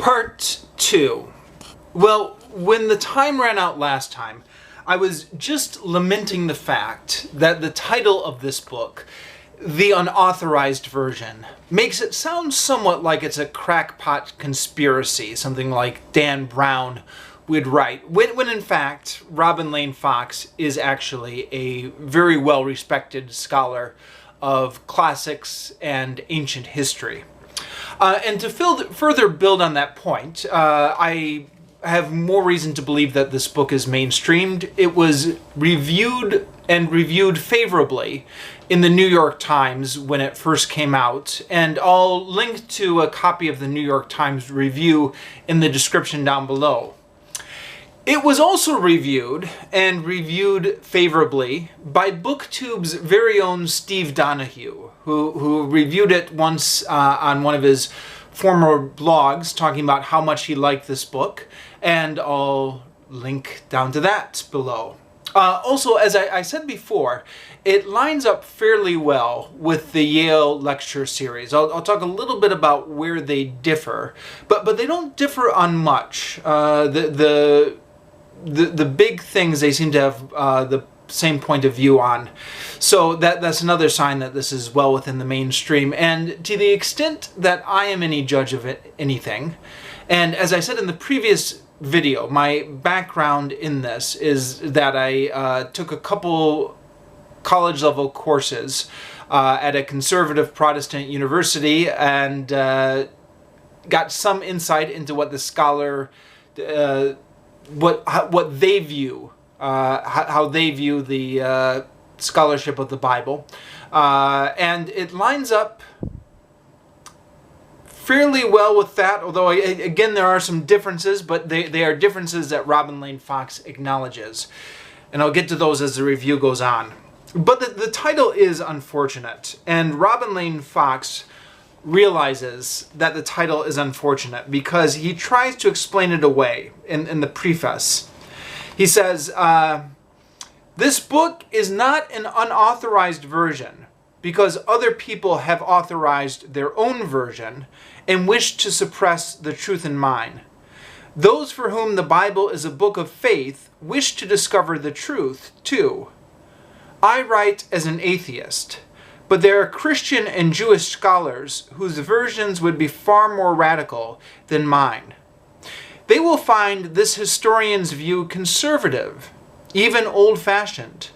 Part 2. Well, when the time ran out last time, I was just lamenting the fact that the title of this book, the unauthorized version, makes it sound somewhat like it's a crackpot conspiracy, something like Dan Brown would write, when in fact Robin Lane Fox is actually a very well-respected scholar of classics and ancient history. And to further build on that point, I have more reason to believe that this book is mainstreamed. It was reviewed favorably in the New York Times when it first came out, and I'll link to a copy of the New York Times review in the description down below. It was also reviewed favorably by BookTube's very own Steve Donahue, who reviewed it once on one of his former blogs, talking about how much he liked this book, and I'll link down to that below. Also, as I said before, it lines up fairly well with the Yale lecture series. I'll talk a little bit about where they differ, but they don't differ on much. The big things they seem to have the same point of view on. So that's another sign that this is well within the mainstream. And to the extent that I am any judge of anything, and as I said in the previous video, my background in this is that I took a couple college-level courses at a conservative Protestant university and got some insight into what the scholar what they view, how they view the scholarship of the Bible, and it lines up fairly well with that, although again there are some differences, but they are differences that Robin Lane Fox acknowledges, and I'll get to those as the review goes on. But the title is unfortunate, and Robin Lane Fox realizes that the title is unfortunate because he tries to explain it away in the preface. He says, this book is not an unauthorized version because other people have authorized their own version and wish to suppress the truth in mine. Those for whom the Bible is a book of faith wish to discover the truth, too. I write as an atheist, but there are Christian and Jewish scholars whose versions would be far more radical than mine. They will find this historian's view conservative, even old-fashioned.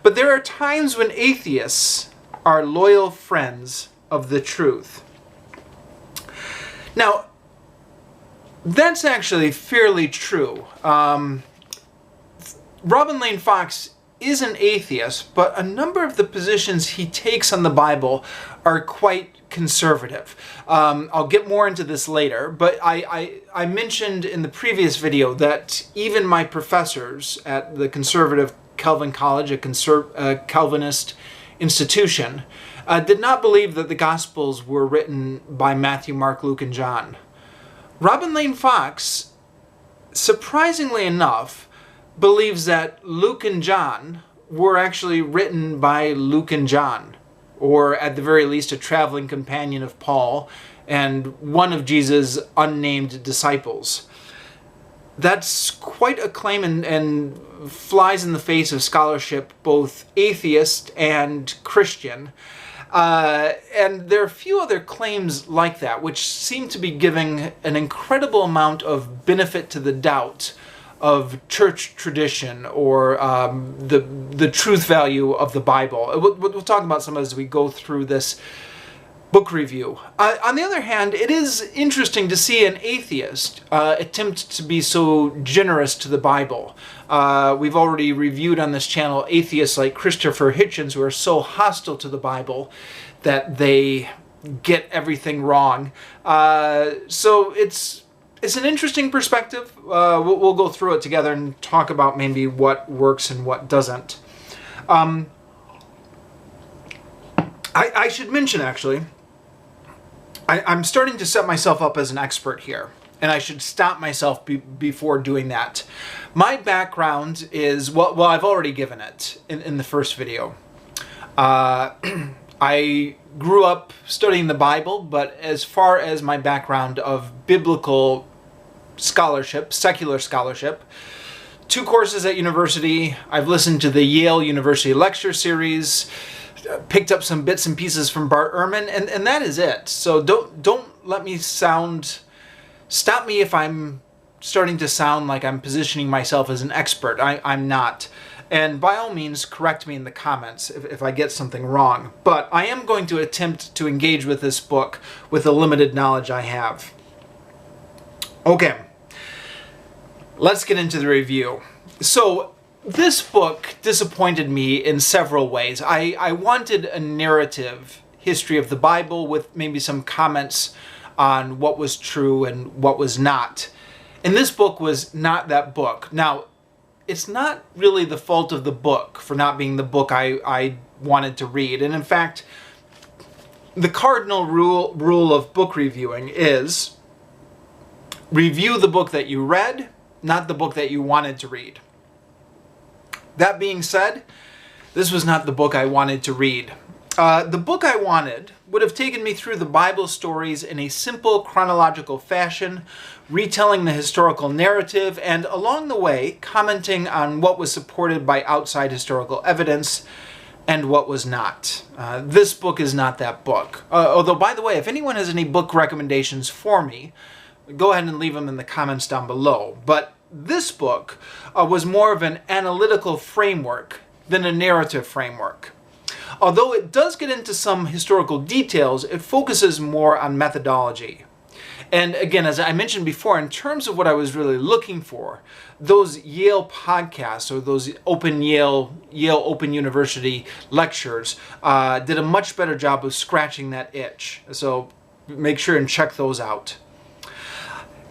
But there are times when atheists are loyal friends of the truth. Now, that's actually fairly true. Robin Lane Fox is an atheist, but a number of the positions he takes on the Bible are quite conservative. I'll get more into this later, but I mentioned in the previous video that even my professors at the conservative Calvin College, a Calvinist institution, did not believe that the Gospels were written by Matthew, Mark, Luke, and John. Robin Lane Fox, surprisingly enough, believes that Luke and John were actually written by Luke and John, or at the very least a traveling companion of Paul and one of Jesus' unnamed disciples. That's quite a claim and flies in the face of scholarship, both atheist and Christian. And there are a few other claims like that, which seem to be giving an incredible amount of benefit to the doubt of church tradition or the truth value of the Bible. We'll talk about some as we go through this book review. On the other hand, it is interesting to see an atheist attempt to be so generous to the Bible. We've already reviewed on this channel atheists like Christopher Hitchens who are so hostile to the Bible that they get everything wrong. So it's an interesting perspective. We'll go through it together and talk about maybe what works and what doesn't. I should mention, actually, I'm starting to set myself up as an expert here, and I should stop myself before doing that. My background is, well I've already given it in the first video. I grew up studying the Bible, but as far as my background of biblical scholarship, secular scholarship, 2 courses at university. I've listened to the Yale University lecture series, picked up some bits and pieces from Bart Ehrman, and that is it. So don't let me stop me if I'm starting to sound like I'm positioning myself as an expert. I'm not. And by all means, correct me in the comments if I get something wrong. But I am going to attempt to engage with this book with the limited knowledge I have. Okay, let's get into the review. So this book disappointed me in several ways. I wanted a narrative history of the Bible with maybe some comments on what was true and what was not. And this book was not that book. Now, it's not really the fault of the book for not being the book I wanted to read. And in fact, the cardinal rule of book reviewing is review the book that you read, not the book that you wanted to read. That being said, this was not the book I wanted to read. The book I wanted would have taken me through the Bible stories in a simple chronological fashion, retelling the historical narrative, and along the way, commenting on what was supported by outside historical evidence and what was not. This book is not that book. Although, by the way, if anyone has any book recommendations for me, go ahead and leave them in the comments down below. But this book was more of an analytical framework than a narrative framework. Although it does get into some historical details, it focuses more on methodology. And again, as I mentioned before, in terms of what I was really looking for, those Yale podcasts or those Yale Open University lectures did a much better job of scratching that itch. So make sure and check those out.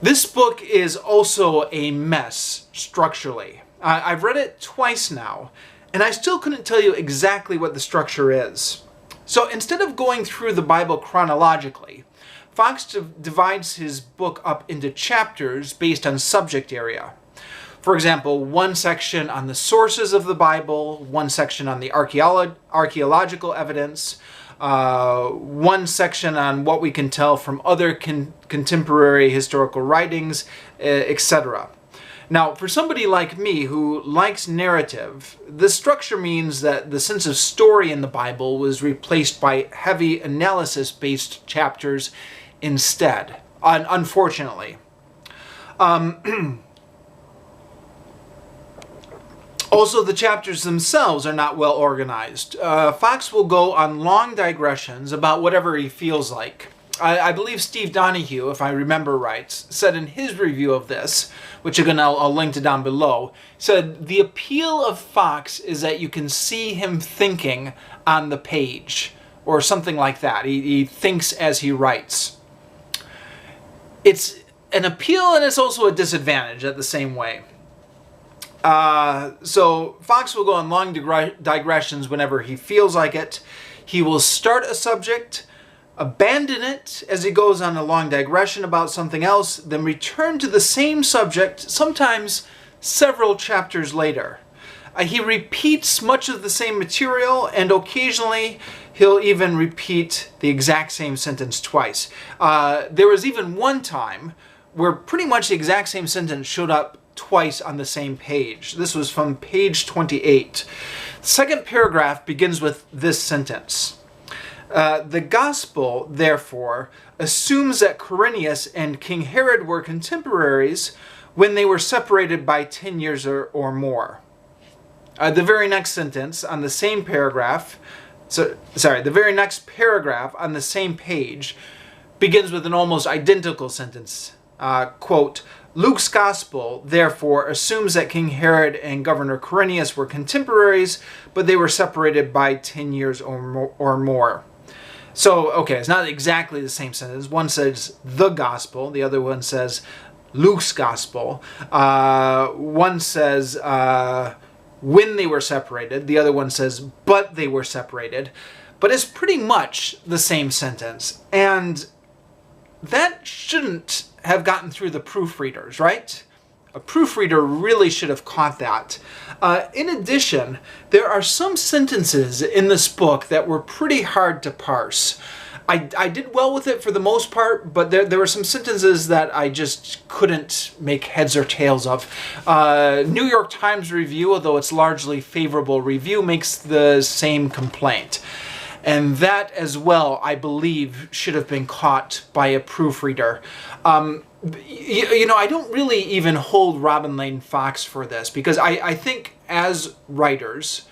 This book is also a mess structurally. I've read it twice now, and I still couldn't tell you exactly what the structure is. So instead of going through the Bible chronologically, Fox divides his book up into chapters based on subject area. For example, one section on the sources of the Bible, one section on the archaeological evidence, one section on what we can tell from other contemporary historical writings, etc. Now, for somebody like me who likes narrative, this structure means that the sense of story in the Bible was replaced by heavy analysis-based chapters instead, unfortunately. Also, the chapters themselves are not well organized. Fox will go on long digressions about whatever he feels like. I believe Steve Donahue, if I remember right, said in his review of this, which again I'll link to down below, said the appeal of Fox is that you can see him thinking on the page, or something like that. He thinks as he writes. It's an appeal and it's also a disadvantage at the same way. So Fox will go on long digressions whenever he feels like it. He will start a subject, abandon it as he goes on a long digression about something else, then return to the same subject, sometimes several chapters later. He repeats much of the same material, and occasionally he'll even repeat the exact same sentence twice. There was even one time where pretty much the exact same sentence showed up twice on the same page. This was from page 28. The second paragraph begins with this sentence. The gospel, therefore, assumes that Quirinius and King Herod were contemporaries when they were separated by 10 years or more. The very next sentence on the same paragraph, the very next paragraph on the same page begins with an almost identical sentence. Quote, Luke's gospel, therefore, assumes that King Herod and Governor Quirinius were contemporaries, but they were separated by 10 years or more. So, okay, it's not exactly the same sentence. One says the gospel, the other one says Luke's gospel. One says when they were separated, the other one says but they were separated. But it's pretty much the same sentence. And that shouldn't have gotten through the proofreaders, right? A proofreader really should have caught that. In addition, there are some sentences in this book that were pretty hard to parse. I did well with it for the most part, but there were some sentences that I just couldn't make heads or tails of. New York Times review, although it's largely favorable review, makes the same complaint. And that as well, I believe, should have been caught by a proofreader. You know, I don't really even hold Robin Lane Fox for this, because I think as writers,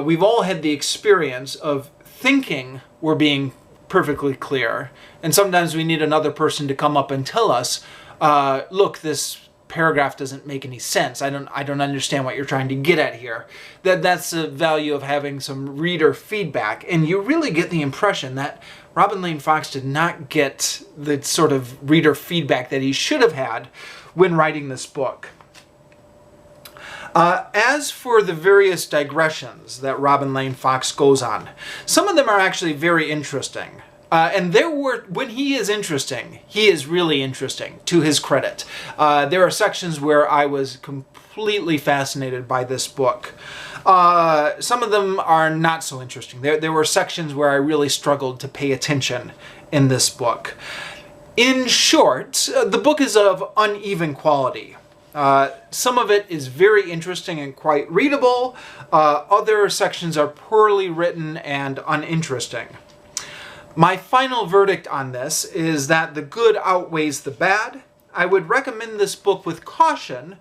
we've all had the experience of thinking we're being perfectly clear, and sometimes we need another person to come up and tell us, look, this paragraph doesn't make any sense. I don't understand what you're trying to get at here. That's the value of having some reader feedback, and you really get the impression that Robin Lane Fox did not get the sort of reader feedback that he should have had when writing this book. As for the various digressions that Robin Lane Fox goes on, some of them are actually very interesting. And when he is interesting, he is really interesting, to his credit. There are sections where I was completely fascinated by this book. Some of them are not so interesting. There were sections where I really struggled to pay attention in this book. In short, the book is of uneven quality. Some of it is very interesting and quite readable. Other sections are poorly written and uninteresting. My final verdict on this is that the good outweighs the bad. I would recommend this book with caution,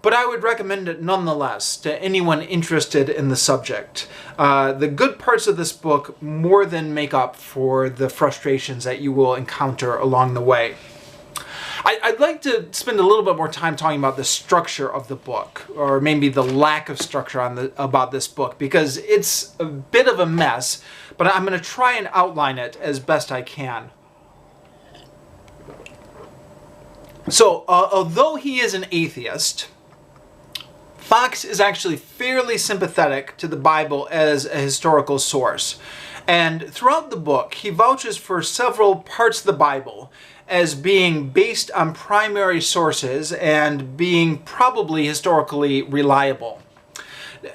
but I would recommend it nonetheless to anyone interested in the subject. The good parts of this book more than make up for the frustrations that you will encounter along the way. I'd like to spend a little bit more time talking about the structure of the book, or maybe the lack of structure about this book, because it's a bit of a mess, but I'm going to try and outline it as best I can. So, although he is an atheist, Fox is actually fairly sympathetic to the Bible as a historical source. And throughout the book, he vouches for several parts of the Bible as being based on primary sources and being probably historically reliable.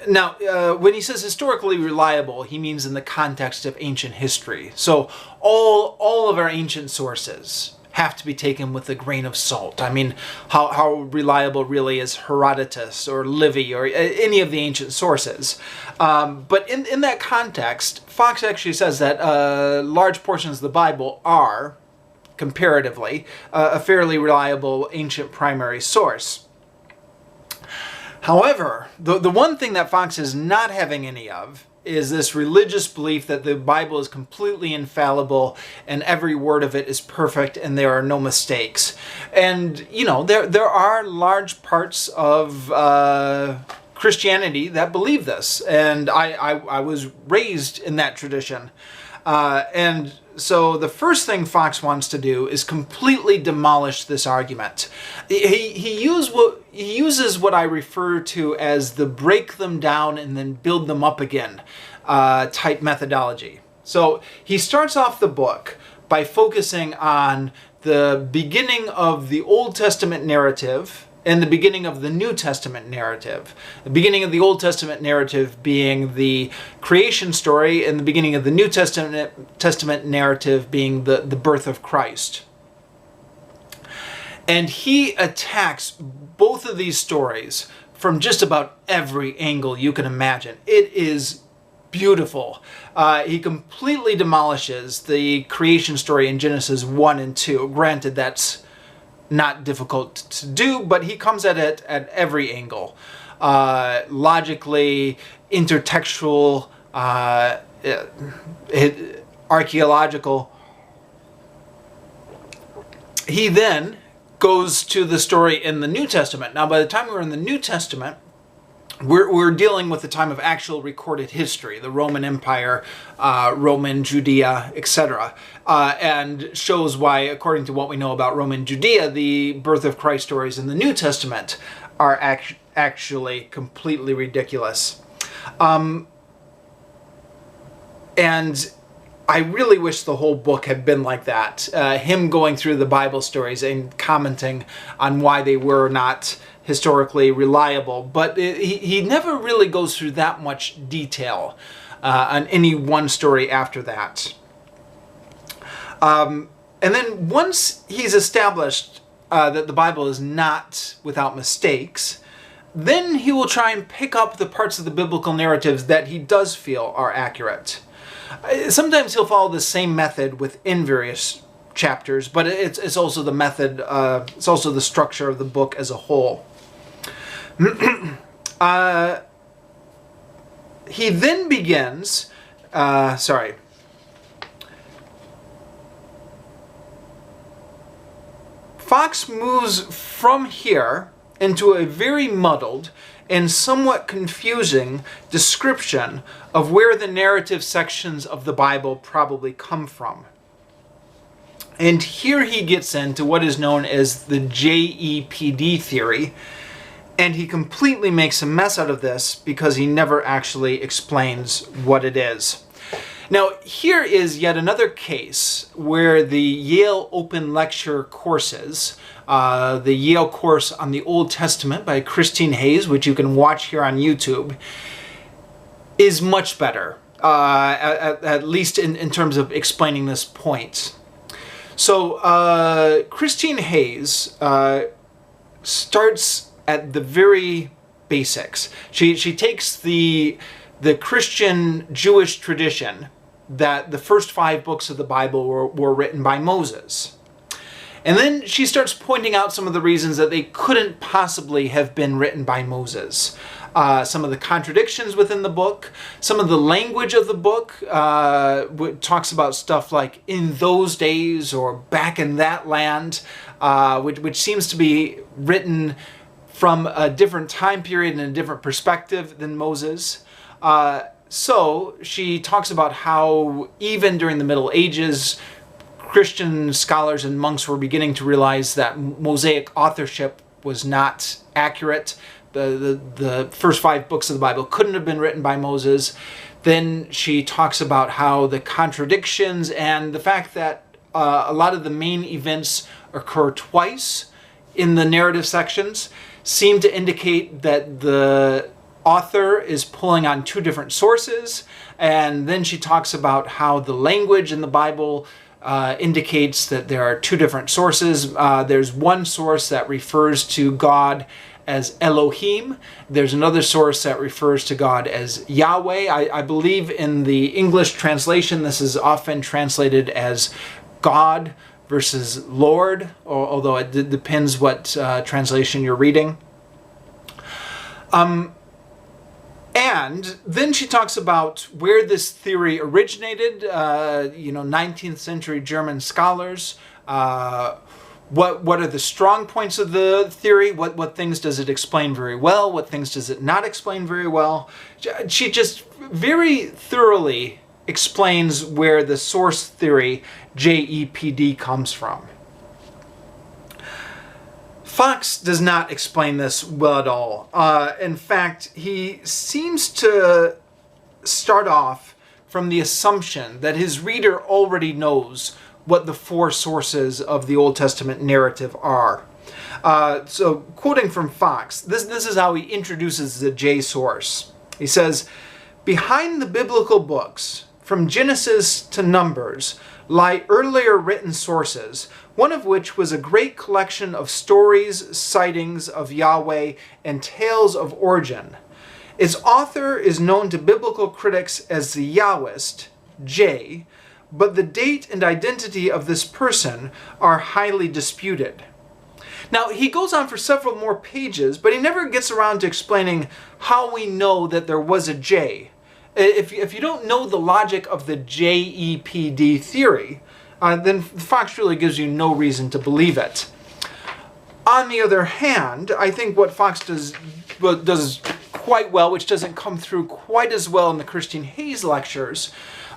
Now, when he says historically reliable, he means in the context of ancient history. So all of our ancient sources have to be taken with a grain of salt. I mean, how reliable really is Herodotus or Livy or any of the ancient sources? But in that context, Fox actually says that large portions of the Bible are, comparatively, a fairly reliable ancient primary source. However, the one thing that Fox is not having any of is this religious belief that the Bible is completely infallible and every word of it is perfect and there are no mistakes. And, you know, there are large parts of Christianity that believe this, and I was raised in that tradition. And so the first thing Fox wants to do is completely demolish this argument. He uses what I refer to as the break them down and then build them up again type methodology. So he starts off the book by focusing on the beginning of the Old Testament narrative and the beginning of the New Testament narrative. The beginning of the Old Testament narrative being the creation story, and the beginning of the New Testament narrative being the birth of Christ. And he attacks both of these stories from just about every angle you can imagine. It is beautiful. He completely demolishes the creation story in Genesis 1 and 2. Granted, that's not difficult to do, but he comes at it at every angle. Logically, intertextual, archaeological. He then goes to the story in the New Testament. Now, by the time we're in the New Testament, we're dealing with the time of actual recorded history, the Roman Empire, Roman Judea, etc., and shows why, according to what we know about Roman Judea, the birth of Christ stories in the New Testament are actually completely ridiculous. And I really wish the whole book had been like that. Him going through the Bible stories and commenting on why they were not historically reliable. But he never really goes through that much detail on any one story after that. And then once he's established that the Bible is not without mistakes, then he will try and pick up the parts of the biblical narratives that he does feel are accurate. Sometimes he'll follow the same method within various chapters, but it's also the method, it's also the structure of the book as a whole. He then begins, Fox moves from here into a very muddled and somewhat confusing description of where the narrative sections of the Bible probably come from. And here he gets into what is known as the jepd theory, and he completely makes a mess out of this because he never actually explains what it is. Now, here is yet another case where the Yale Open Lecture courses, the Yale course on the Old Testament by Christine Hayes, which you can watch here on YouTube, is much better, at least in terms of explaining this point. So, Christine Hayes starts at the very basics. She takes the Christian Jewish tradition that the first 5 books of the Bible were written by Moses. And then she starts pointing out some of the reasons that they couldn't possibly have been written by Moses. Some of the contradictions within the book, some of the language of the book talks about stuff like in those days or back in that land, which seems to be written from a different time period and a different perspective than Moses. So she talks about how even during the Middle Ages, Christian scholars and monks were beginning to realize that Mosaic authorship was not accurate. The first 5 books of the Bible couldn't have been written by Moses. Then she talks about how the contradictions and the fact that a lot of the main events occur twice in the narrative sections seem to indicate that the author is pulling on 2 different sources. And then she talks about how the language in the Bible indicates that there are 2 different sources. There's one source that refers to God as Elohim. There's another source that refers to God as Yahweh. I believe in the English translation this is often translated as God versus Lord, although it depends what translation you're reading. And then she talks about where this theory originated, 19th century German scholars, what are the strong points of the theory, what things does it explain very well, what things does it not explain very well. She just very thoroughly explains where the source theory, JEPD, comes from. Fox does not explain this well at all. In fact, he seems to start off from the assumption that his reader already knows what the 4 sources of the Old Testament narrative are. So, quoting from Fox, this is how he introduces the J source. He says, "Behind the biblical books, from Genesis to Numbers, lie earlier written sources, one of which was a great collection of stories, sightings of Yahweh, and tales of origin. Its author is known to biblical critics as the Yahwist, J, but the date and identity of this person are highly disputed." Now, he goes on for several more pages, but he never gets around to explaining how we know that there was a J. If you don't know the logic of the JEPD theory, then Fox really gives you no reason to believe it. On the other hand, I think what Fox does quite well, which doesn't come through quite as well in the Christine Hayes lectures,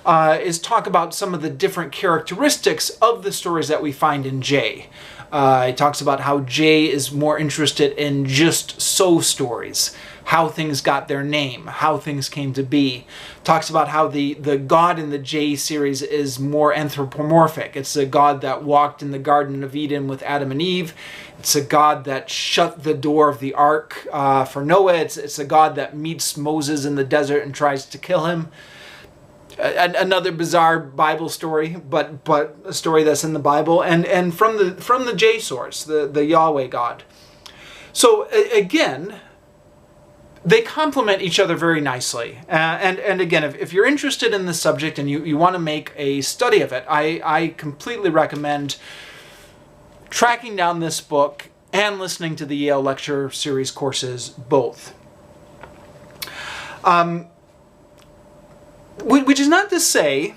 is talk about some of the different characteristics of the stories that we find in J. He talks about how J is more interested in just so stories, how things got their name, how things came to be. Talks about how the God in the J series is more anthropomorphic. It's a God that walked in the Garden of Eden with Adam and Eve. It's a God that shut the door of the ark for Noah. It's a God that meets Moses in the desert and tries to kill him. Another bizarre Bible story, but a story that's in the Bible, and from the J source, the Yahweh God. So again, they complement each other very nicely. And again, if you're interested in this subject and you want to make a study of it, I completely recommend tracking down this book and listening to the Yale lecture series courses both. Which is not to say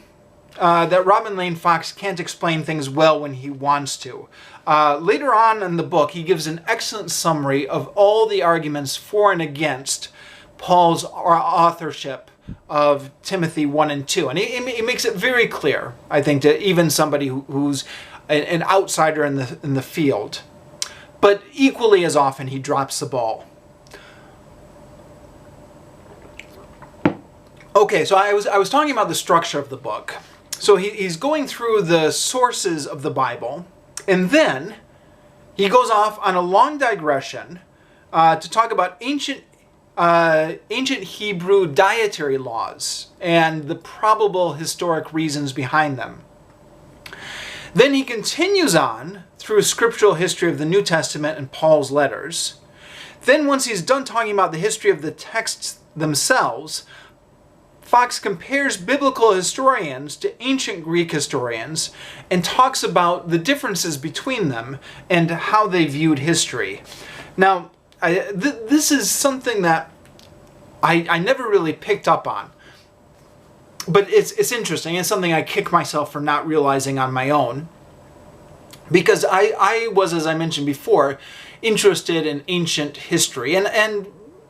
that Robin Lane Fox can't explain things well when he wants to. Later on in the book, he gives an excellent summary of all the arguments for and against Paul's authorship of Timothy 1 and 2. And he makes it very clear, I think, to even somebody who's an outsider in the field. But equally as often, he drops the ball. Okay, so I was talking about the structure of the book. So he's going through the sources of the Bible, and then he goes off on a long digression to talk about ancient Hebrew dietary laws and the probable historic reasons behind them. Then he continues on through a scriptural history of the New Testament and Paul's letters. Then once he's done talking about the history of the texts themselves, Fox compares biblical historians to ancient Greek historians and talks about the differences between them and how they viewed history. Now, this is something that I never really picked up on, but it's interesting. It's something I kick myself for not realizing on my own, because I was, as I mentioned before, interested in ancient history and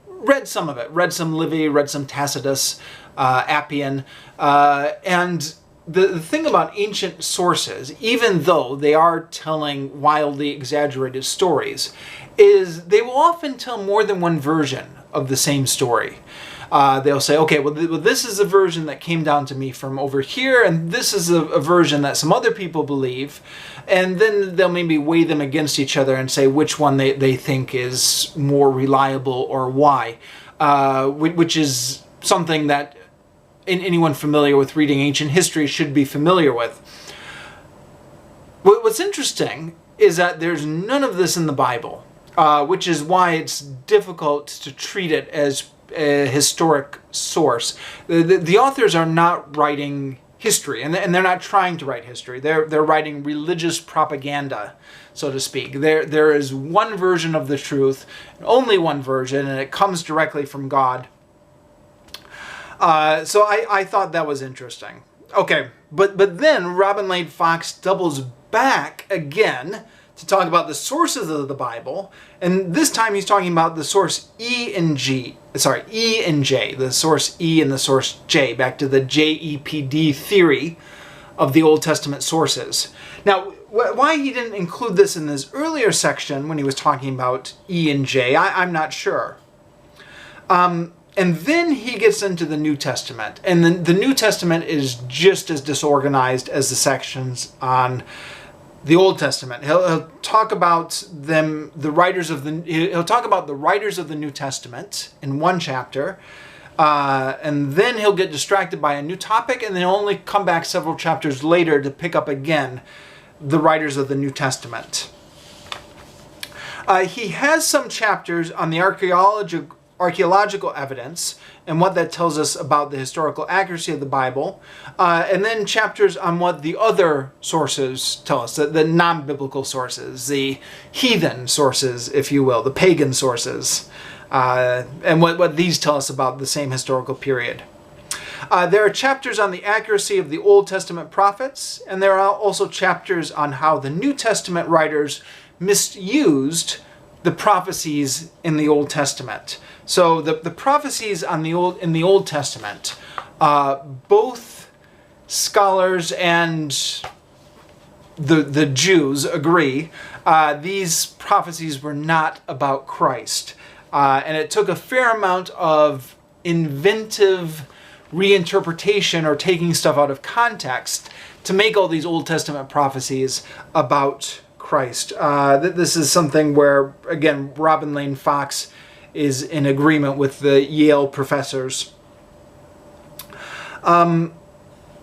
read some of it. Read some Livy, read some Tacitus, Appian, and the thing about ancient sources, even though they are telling wildly exaggerated stories, is they will often tell more than one version of the same story. They'll say, okay, well, this is a version that came down to me from over here, and this is a version that some other people believe, and then they'll maybe weigh them against each other and say which one they think is more reliable or why, which is something that anyone familiar with reading ancient history should be familiar with. What's interesting is that there's none of this in the Bible, which is why it's difficult to treat it as a historic source. The authors are not writing history, and they're not trying to write history. They're writing religious propaganda, so to speak. There is one version of the truth, only one version, and it comes directly from God. So I thought that was interesting. Okay, but then Robin Lane Fox doubles back again to talk about the sources of the Bible, and this time he's talking about the source E and J, the source E and the source J, back to the JEPD theory of the Old Testament sources. Now, why he didn't include this in this earlier section when he was talking about E and J, I'm not sure. And then he gets into the New Testament, and the New Testament is just as disorganized as the sections on the Old Testament. He'll talk about them, he'll talk about the writers of the New Testament in one chapter, and then he'll get distracted by a new topic, and then he'll only come back several chapters later to pick up again the writers of the New Testament. He has some chapters on the archaeological evidence and what that tells us about the historical accuracy of the Bible, and then chapters on what the other sources tell us, the non-biblical sources, the heathen sources, if you will, the pagan sources, and what these tell us about the same historical period. There are chapters on the accuracy of the Old Testament prophets, and there are also chapters on how the New Testament writers misused the prophecies in the Old Testament. So the prophecies in the Old Testament both scholars and the Jews agree, these prophecies were not about Christ. And it took a fair amount of inventive reinterpretation or taking stuff out of context to make all these Old Testament prophecies about Christ. This is something where, again, Robin Lane Fox is in agreement with the Yale professors. And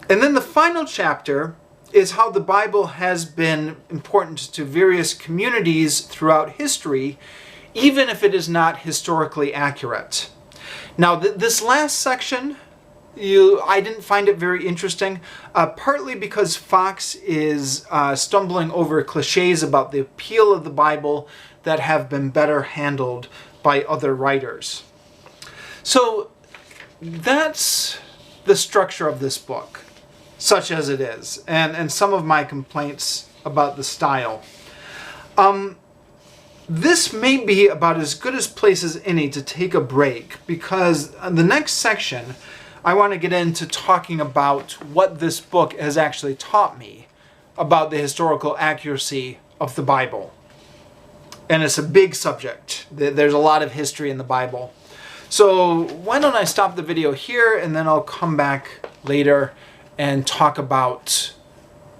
then the final chapter is how the Bible has been important to various communities throughout history, even if it is not historically accurate. Now, this last section, I didn't find it very interesting, partly because Fox is stumbling over cliches about the appeal of the Bible that have been better handled by other writers. So that's the structure of this book, such as it is, and some of my complaints about the style. This may be about as good a place as any to take a break, because the next section I want to get into talking about what this book has actually taught me about the historical accuracy of the Bible. And it's a big subject. There's a lot of history in the Bible. So why don't I stop the video here, and then I'll come back later and talk about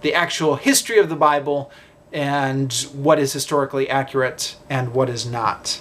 the actual history of the Bible and what is historically accurate and what is not.